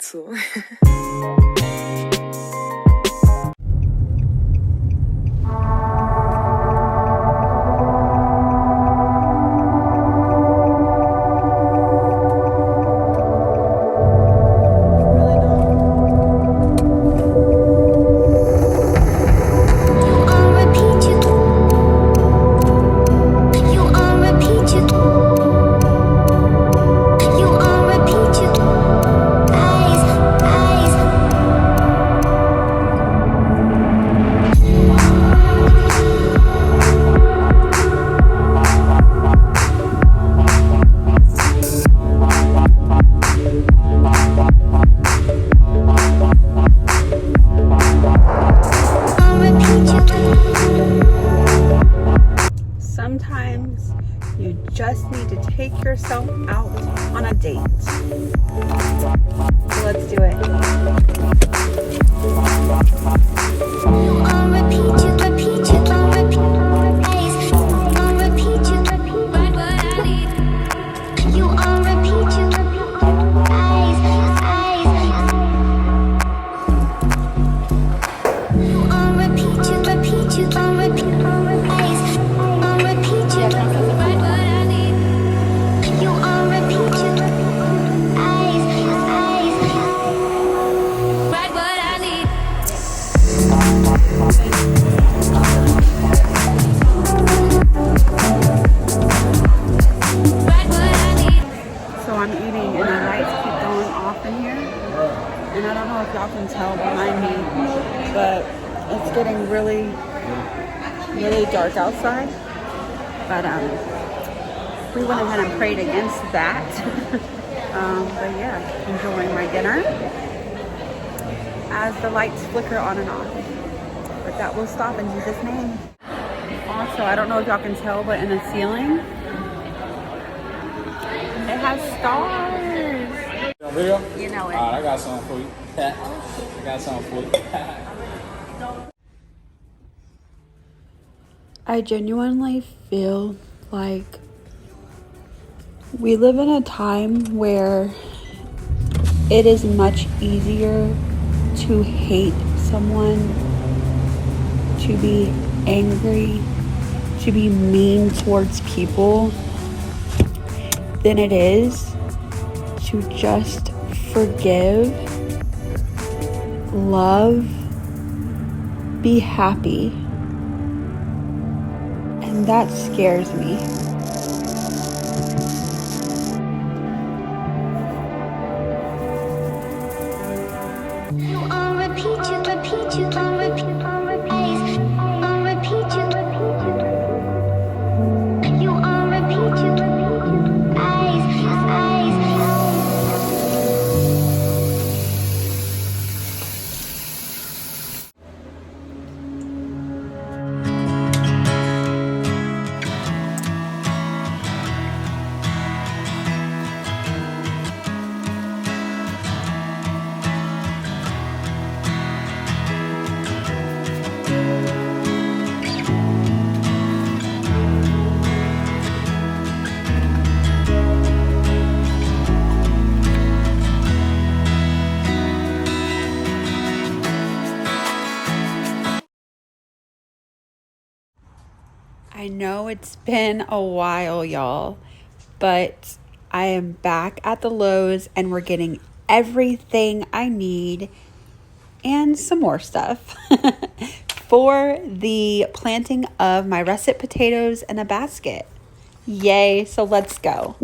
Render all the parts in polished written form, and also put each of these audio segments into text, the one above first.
zu. Sometimes you just need to take yourself out on a date. So let's do it. I'm eating and the lights keep going off in here, and I don't know if y'all can tell behind me, but it's getting really dark outside. But we went ahead and prayed against that. But yeah, enjoying my dinner as the lights flicker on and off, but that will stop in Jesus' name. Also, I don't know if y'all can tell, but in the ceiling it has stars. Video? You know it. Alright, I got something for you. I got something for you. I genuinely feel like we live in a time where it is much easier to hate someone, to be angry, to be mean towards people, than it is to just forgive, love, be happy. And that scares me. I know it's been a while, y'all, but I am back at the Lowe's and we're getting everything I need and some more stuff for the planting of my russet potatoes in a basket. Yay, so let's go.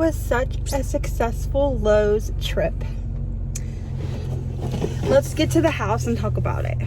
was such a successful Lowe's trip. Let's get to the house and talk about it.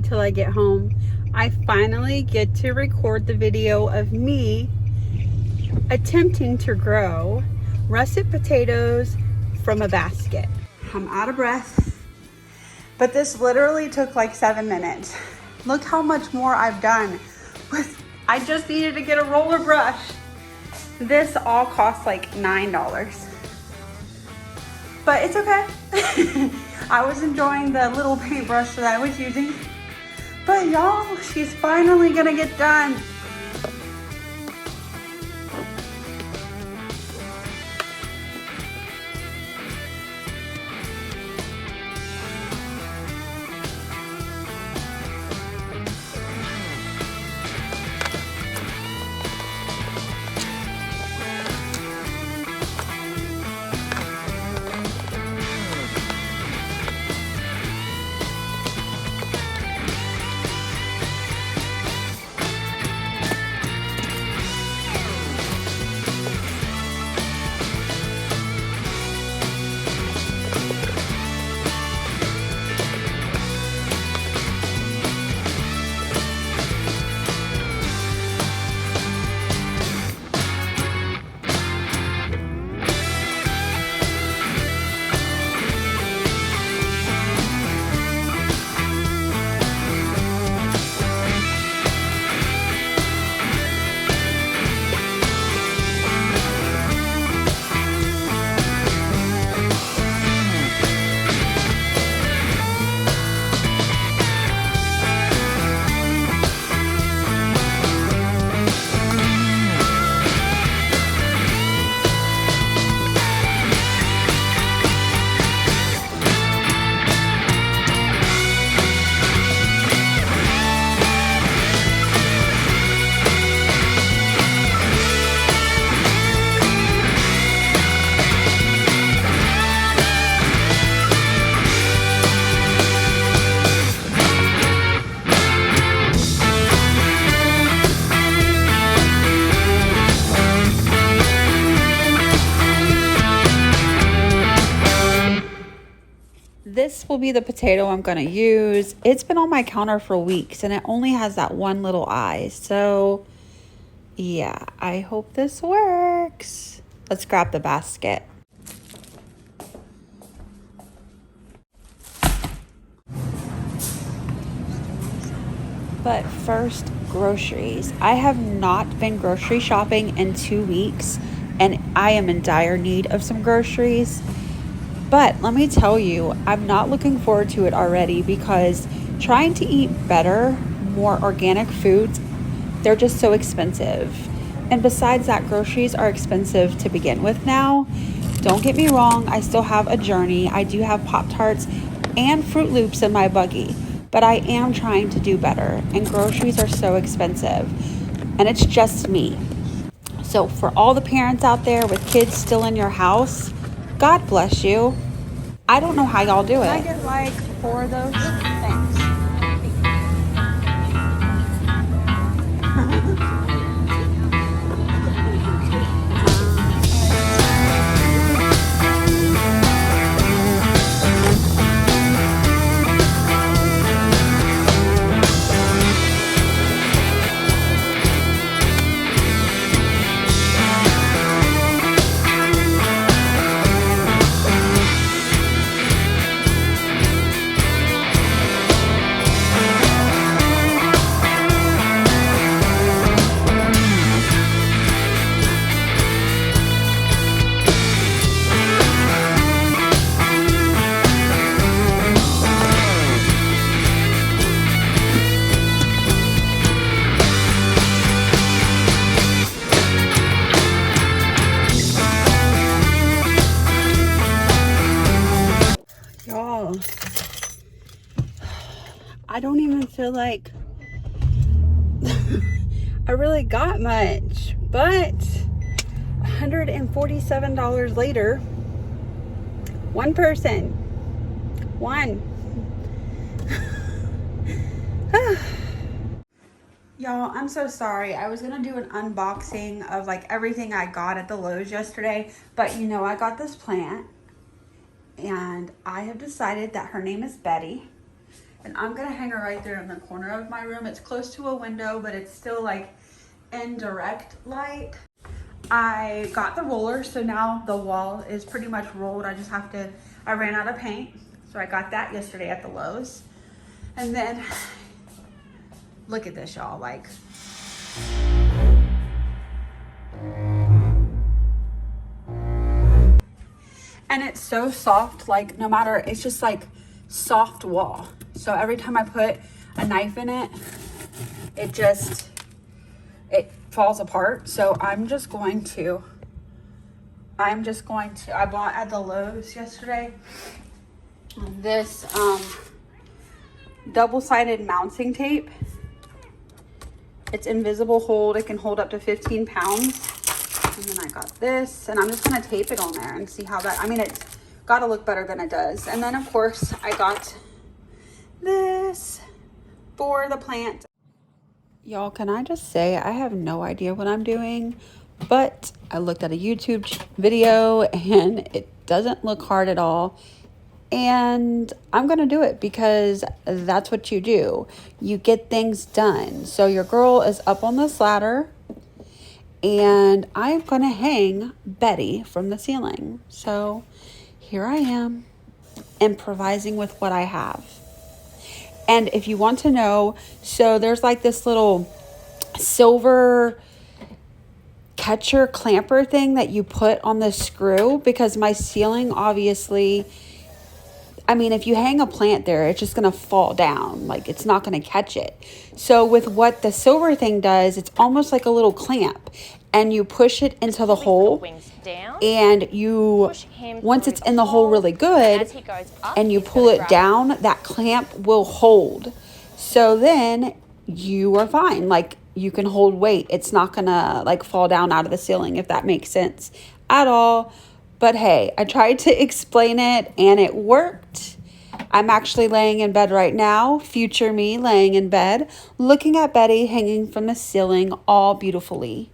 Till I get home. I finally get to record the video of me attempting to grow russet potatoes from a basket. I'm out of breath, but this literally took like 7 minutes. Look how much more I've done. I just needed to get a roller brush. This all cost like $9, but it's okay. I was enjoying the little paintbrush that I was using. But y'all, she's finally gonna get done. This will be the potato I'm going to use. It's been on my counter for weeks and it only has that one little eye. So yeah, I hope this works. Let's grab the basket. But first, groceries. I have not been grocery shopping in 2 weeks and I am in dire need of some groceries. But let me tell you, I'm not looking forward to it already because trying to eat better, more organic foods, they're just so expensive. And besides that, groceries are expensive to begin with now. Don't get me wrong, I still have a journey. I do have Pop-Tarts and Fruit Loops in my buggy, but I am trying to do better and groceries are so expensive. And it's just me. So for all the parents out there with kids still in your house, God bless you. I don't know how y'all do it. Can I get like 4 of those? Thanks. I don't even feel like I really got much, but $147 later, one person, one. Y'all, I'm so sorry. I was gonna do an unboxing of like everything I got at the Lowe's yesterday, but you know, I got this plant and I have decided that her name is Betty. And I'm gonna hang her right there in the corner of my room. It's close to a window, but it's still like in direct light. I got the roller, so now the wall is pretty much rolled. I ran out of paint. So I got that yesterday at the Lowe's. And then, look at this, y'all, like. And it's so soft, like no matter, it's just like soft wall. So every time I put a knife in it, it falls apart. So I bought at the Lowe's yesterday this double-sided mounting tape. It's invisible hold. It can hold up to 15 pounds. And then I got this, and I'm just gonna tape it on there and see how that, I mean, it's gotta look better than it does. And then of course I got this for the plant. Y'all, can I just say, I have no idea what I'm doing, but I looked at a YouTube video and it doesn't look hard at all. And I'm going to do it because that's what you do. You get things done. So your girl is up on this ladder and I'm going to hang Betty from the ceiling. So here I am, improvising with what I have. And if you want to know, so there's like this little silver catcher clamper thing that you put on the screw, because my ceiling, obviously, I mean, if you hang a plant there, it's just going to fall down. Like, it's not going to catch it. So with what the silver thing does, it's almost like a little clamp. And you push it into the hole. And you, once it's in the hole really good, and you pull it down, that clamp will hold. So then you are fine. Like, you can hold weight. It's not going to, like, fall down out of the ceiling, if that makes sense at all. But hey, I tried to explain it and it worked. I'm actually laying in bed right now, future me laying in bed, looking at Betty hanging from the ceiling all beautifully.